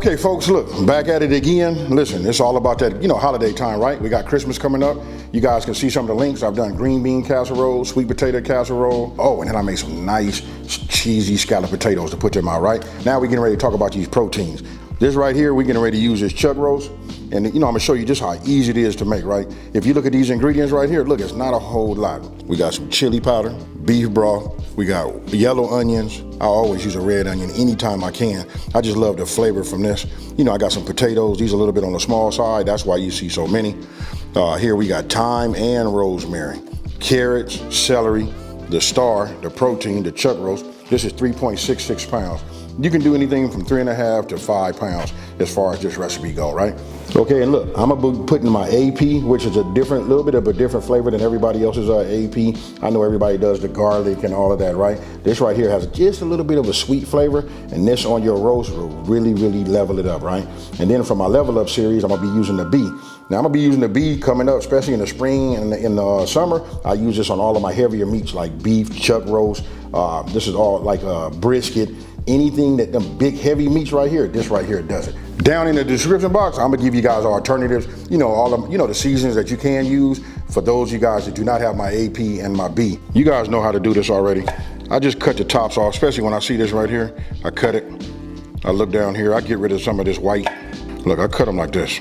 Okay, folks, look, back at it again. Listen, it's all about that, holiday time, right? We got Christmas coming up. You guys can see some of the links. I've done green bean casserole, sweet potato casserole. Oh, and then I made some nice cheesy scalloped potatoes to put them out, right? Now we're getting ready to talk about these proteins. This right here, we're getting ready to use this chuck roast. And I'm gonna show you just how easy it is to make, right? If you look at these ingredients right here, look, it's not a whole lot. We got some chili powder, beef broth, we got yellow onions. I always use a red onion anytime I can. I just love the flavor from this. I got some potatoes. These are a little bit on the small side. That's why you see so many. Here we got thyme and rosemary, carrots, celery, the star, the protein, the chuck roast. This is 3.66 pounds. You can do anything from 3.5 to 5 pounds as far as this recipe go, right? Okay, and look, I'm gonna be putting my AP, which is a little bit of a different flavor than everybody else's AP. I know everybody does the garlic and all of that, right? This right here has just a little bit of a sweet flavor, and this on your roast will really, really level it up, right? And then for my level up series, I'm gonna be using the B. Now I'm gonna be using the B coming up, especially in the spring and in the summer. I use this on all of my heavier meats like beef, chuck roast. This is all like brisket. Anything that them big heavy meats right here, this right here does it. Down in the description box, I'm gonna give you guys alternatives, all of the seasons that you can use for those of you guys that do not have my AP and my B. You guys know how to do this already. I just cut the tops off, especially when I see this right here. I cut it, I look down here, I get rid of some of this white. Look, I cut them like this.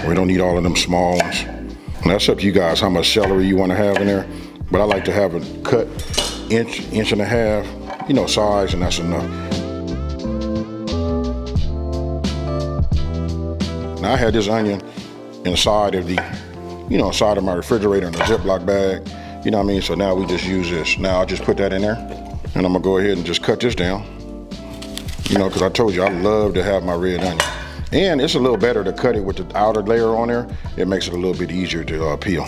We don't need all of them small ones. And that's up to you guys how much celery you wanna have in there, but I like to have it cut inch and a half, size, and that's enough. Now I had this onion inside of the, inside of my refrigerator in a Ziploc bag, So now we just use this. Now I'll just put that in there, and I'm gonna go ahead and just cut this down, because I told you I love to have my red onion. And it's a little better to cut it with the outer layer on there. It makes it a little bit easier to peel.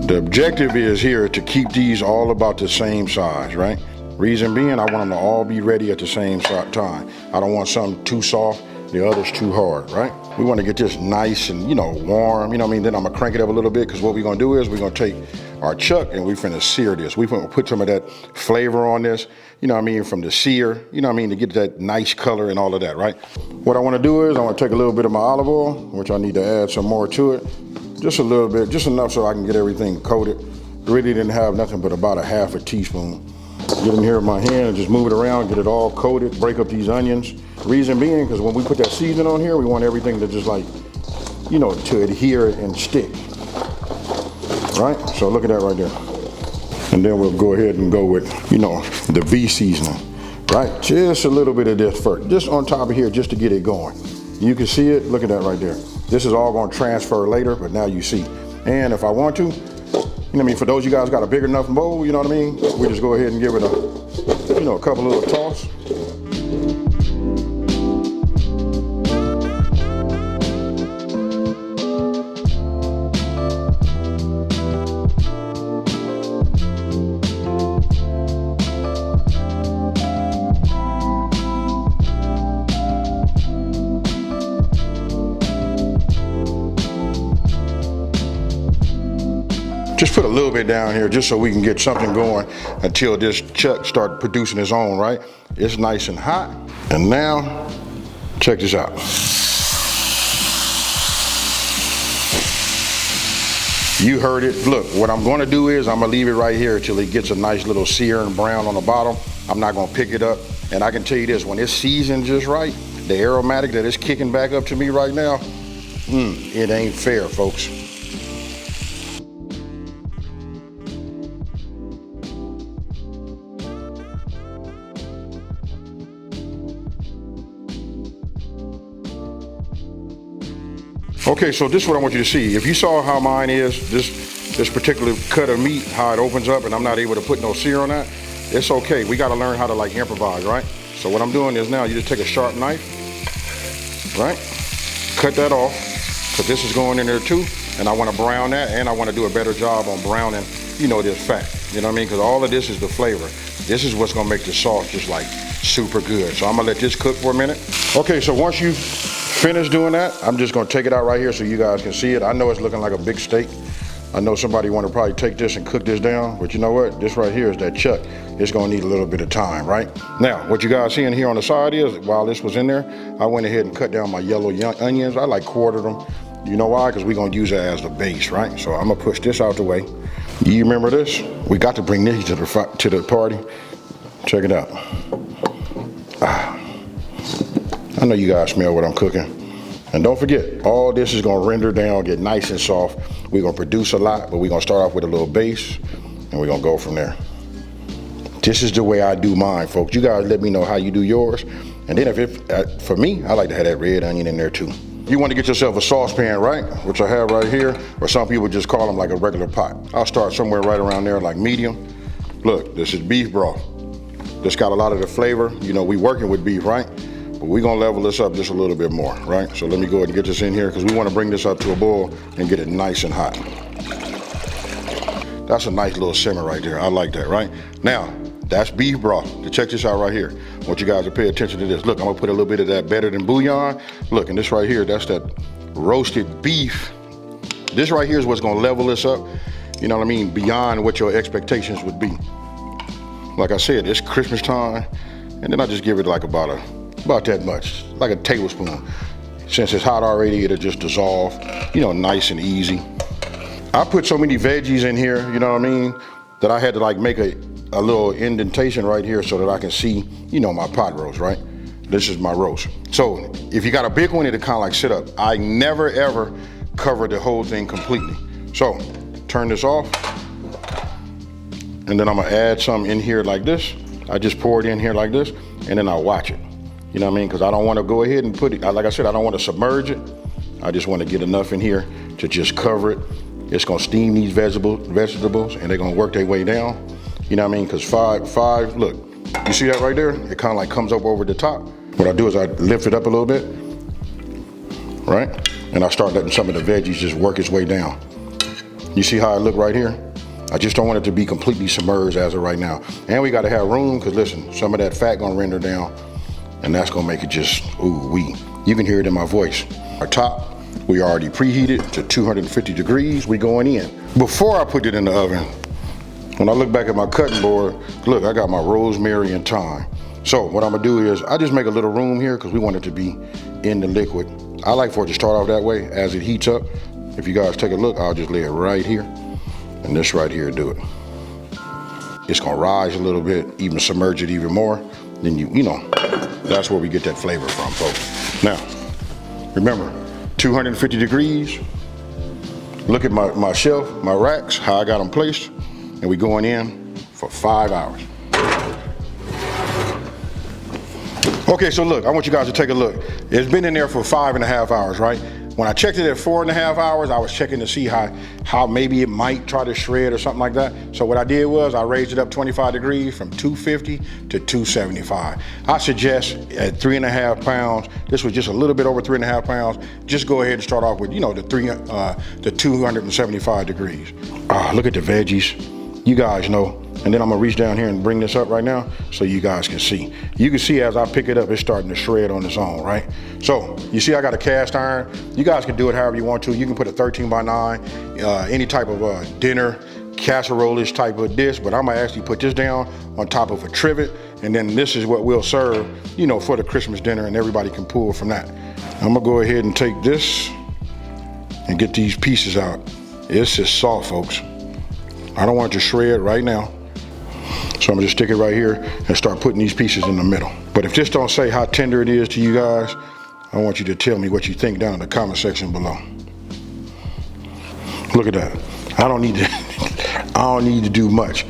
The objective is here to keep these all about the same size, right? Reason being, I want them to all be ready at the same time. I don't want some too soft, the others too hard, right? We want to get this nice and, warm, Then I'm gonna crank it up a little bit, because what we're gonna do is we're gonna take our chuck and we're finna sear this. We're gonna put some of that flavor on this, from the sear, to get that nice color and all of that, right? What I wanna do is I wanna take a little bit of my olive oil, which I need to add some more to it. Just a little bit, just enough so I can get everything coated. Really didn't have nothing but about a half a teaspoon. Get in here with my hand and just move it around, get it all coated, break up these onions. Reason being, because when we put that seasoning on here, we want everything to just to adhere and stick. Right? So look at that right there. And then we'll go ahead and go with, the V seasoning. Right? Just a little bit of this first, just on top of here, just to get it going. You can see it, look at that right there. This is all gonna transfer later, but now you see. And if I want to, for those of you guys got a big enough bowl, we just go ahead and give it a couple little toss. Just put a little bit down here just so we can get something going until this chuck start producing its own, right? It's nice and hot. And now, check this out. You heard it. Look, what I'm gonna do is I'm gonna leave it right here until it gets a nice little sear and brown on the bottom. I'm not gonna pick it up. And I can tell you this, when it's seasoned just right, the aromatic that is kicking back up to me right now, it ain't fair, folks. Okay, so this is what I want you to see. If you saw how mine is, this particular cut of meat, how it opens up and I'm not able to put no sear on that, it's okay. We gotta learn how to improvise, right? So what I'm doing is now you just take a sharp knife, right? Cut that off, because this is going in there too. And I wanna brown that, and I wanna do a better job on browning, this fat. You know what I mean? Because all of this is the flavor. This is what's gonna make the sauce just super good. So I'm gonna let this cook for a minute. Okay, so once you finish doing that, I'm just gonna take it out right here so you guys can see it. I know it's looking like a big steak, I know somebody want to probably take this and cook this down, but you know what? This right here is that chuck. It's gonna need a little bit of time, right? Now, what you guys seeing here on the side is, while this was in there, I went ahead and cut down my yellow onions. I like quartered them. You know why? Because we're gonna use it as the base, right? So I'm gonna push this out the way. You remember this? We got to bring this to the party. Check it out. I know you guys smell what I'm cooking. And don't forget, all this is gonna render down, get nice and soft. We're gonna produce a lot, but we're gonna start off with a little base, and we're gonna go from there. This is the way I do mine, folks. You guys let me know how you do yours. And then for me, I like to have that red onion in there too. You want to get yourself a saucepan, right? Which I have right here, or some people just call them like a regular pot. I'll start somewhere right around there, like medium. Look, this is beef broth. This got a lot of the flavor. You know, we working with beef, right? But we're gonna level this up just a little bit more, right? So let me go ahead and get this in here because we want to bring this up to a boil and get it nice and hot. That's a nice little simmer right there. I like that, right? Now, that's beef broth. Check this out right here. I want you guys to pay attention to this. Look, I'm gonna put a little bit of that better than bouillon. Look, and this right here, that's that roasted beef. This right here is what's gonna level this up, you know what I mean, beyond what your expectations would be. Like I said, it's Christmas time, and then I just give it like about that much, like a tablespoon. Since it's hot already, it'll just dissolve, you know, nice and easy. I put so many veggies in here, you know what I mean, that I had to like make a little indentation right here so that I can see, you know, my pot roast, right? This is my roast. So if you got a big one, it'll kind of like sit up. I never ever cover the whole thing completely. So turn this off, and then I'm gonna add some in here like this. I just pour it in here like this, and then I watch it. You know what I mean? Because I don't want to go ahead and put it, like I said, I don't want to submerge it. I just want to get enough in here to just cover it. It's gonna steam these vegetables, and they're gonna work their way down. You know what I mean? Because five, look, you see that right there? It kind of like comes up over the top. What I do is I lift it up a little bit, right? And I start letting some of the veggies just work its way down. You see how I look right here? I just don't want it to be completely submerged as of right now. And we gotta have room, because listen, some of that fat gonna render down, and that's gonna make it just, ooh-wee. You can hear it in my voice. Our top, we already preheated to 250 degrees. We going in. Before I put it in the oven, when I look back at my cutting board, look, I got my rosemary and thyme. So what I'm gonna do is, I just make a little room here because we want it to be in the liquid. I like for it to start off that way as it heats up. If you guys take a look, I'll just lay it right here, and this right here do it. It's gonna rise a little bit, even submerge it even more. Then you know, that's where we get that flavor from, folks. Now, remember, 250 degrees. Look at my shelf, my racks, how I got them placed. And we going in for 5 hours. Okay, so look, I want you guys to take a look. It's been in there for 5.5 hours, right? When I checked it at 4.5 hours, I was checking to see how maybe it might try to shred or something like that. So what I did was I raised it up 25 degrees from 250 to 275. I suggest at 3.5 pounds, this was just a little bit over 3.5 pounds, just go ahead and start off with, you know, the 275 degrees. Look at the veggies. You guys know. And then I'm gonna reach down here and bring this up right now so you guys can see. You can see as I pick it up, it's starting to shred on its own, right? So you see I got a cast iron. You guys can do it however you want to. You can put a 13x9, any type of dinner, casserole-ish type of dish, but I'm gonna actually put this down on top of a trivet, and then this is what we'll serve, you know, for the Christmas dinner, and everybody can pull from that. I'm gonna go ahead and take this and get these pieces out. It's just soft, folks. I don't want it to shred right now. So I'm gonna just stick it right here and start putting these pieces in the middle. But if this don't say how tender it is to you guys, I want you to tell me what you think down in the comment section below. Look at that. I don't need to do much.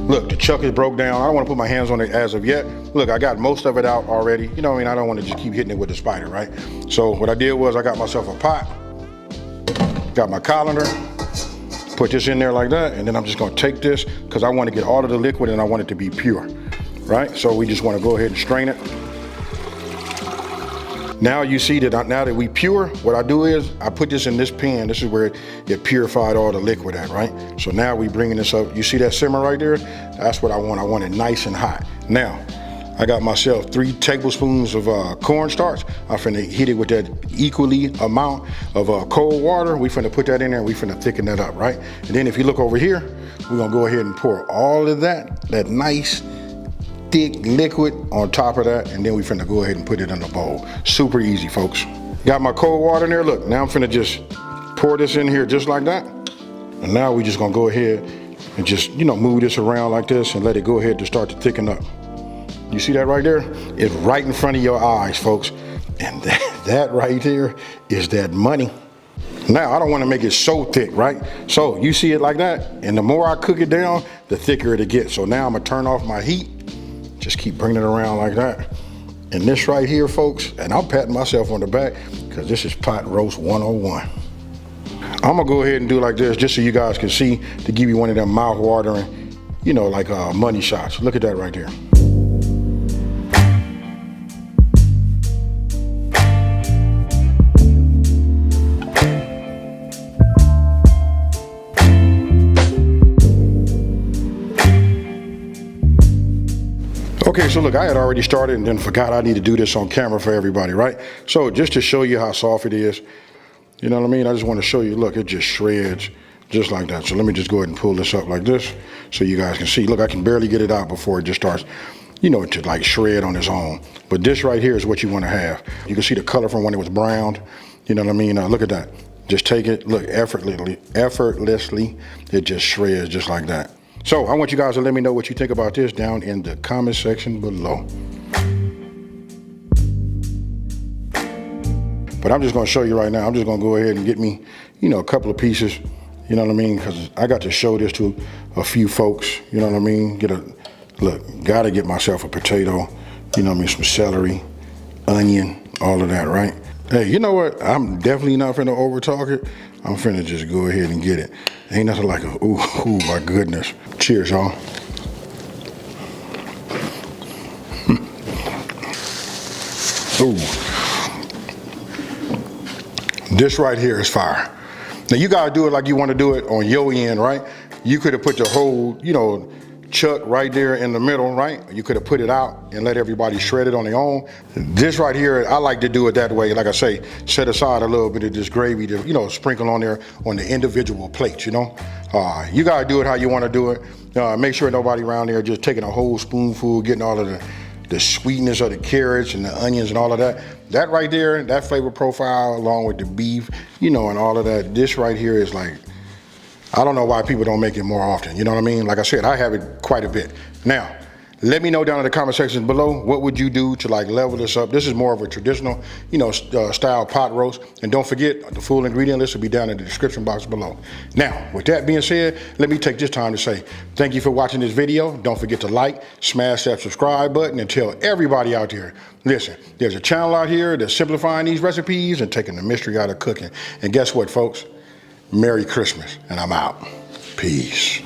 Look, the chuck is broke down. I don't want to put my hands on it as of yet. Look, I got most of it out already. You know what I mean? I don't want to just keep hitting it with the spider, right? So what I did was I got myself a pot, got my colander, put this in there like that, and then I'm just gonna take this because I want to get all of the liquid and I want it to be pure, right? So we just want to go ahead and strain it. Now you see that now that we pure, what I do is I put this in this pan. This is where it purified all the liquid at, right? So now we bringing this up. You see that simmer right there? That's what I want. I want it nice and hot. Now, I got myself 3 tablespoons of cornstarch. I'm finna hit it with that equally amount of cold water. We finna put that in there and we finna thicken that up, right? And then if you look over here, we're gonna go ahead and pour all of that nice, thick liquid on top of that, and then we finna go ahead and put it in the bowl. Super easy, folks. Got my cold water in there. Look, now I'm finna just pour this in here just like that. And now we just gonna go ahead and just, move this around like this and let it go ahead to start to thicken up. You see that right there? It's right in front of your eyes, folks. And that right there is that money. Now, I don't wanna make it so thick, right? So you see it like that, and the more I cook it down, the thicker it gets. So now I'm gonna turn off my heat. Just keep bringing it around like that. And this right here, folks, and I'm patting myself on the back because this is pot roast 101. I'm gonna go ahead and do like this just so you guys can see, to give you one of them mouth watering, like money shots. Look at that right there. Okay, so look, I had already started and then forgot I need to do this on camera for everybody, right? So just to show you how soft it is, you know what I mean? I just want to show you, look, it just shreds just like that. So let me just go ahead and pull this up like this so you guys can see. Look, I can barely get it out before it just starts, to like shred on its own. But this right here is what you want to have. You can see the color from when it was browned. You know what I mean? Look at that. Just take it, look, effortlessly, it just shreds just like that. So I want you guys to let me know what you think about this down in the comment section below. But I'm just gonna show you right now. I'm just gonna go ahead and get me, a couple of pieces, you know what I mean? Because I got to show this to a few folks, you know what I mean? Gotta get myself a potato, some celery, onion, all of that, right? Hey, you know what? I'm definitely not finna over talk it. I'm finna just go ahead and get it. Ain't nothing like ooh, my goodness. Cheers, y'all. Ooh. This right here is fire. Now you gotta do it like you wanna do it on your end, right? You could have put your whole, chuck right there in the middle, right? You could have put it out and let everybody shred it on their own. This right here, I like to do it that way. Like I say, set aside a little bit of this gravy to, sprinkle on there on the individual plates, You gotta do it how you wanna do it. Make sure nobody around there just taking a whole spoonful, getting all of the sweetness of the carrots and the onions and all of that. That right there, that flavor profile along with the beef, and all of that, this right here is like, I don't know why people don't make it more often. You know what I mean? Like I said, I have it quite a bit. Now, let me know down in the comment section below, what would you do to like level this up? This is more of a traditional, style pot roast. And don't forget, the full ingredient list will be down in the description box below. Now, with that being said, let me take this time to say, thank you for watching this video. Don't forget to like, smash that subscribe button, and tell everybody out there, listen, there's a channel out here that's simplifying these recipes and taking the mystery out of cooking. And guess what, folks? Merry Christmas, and I'm out. Peace.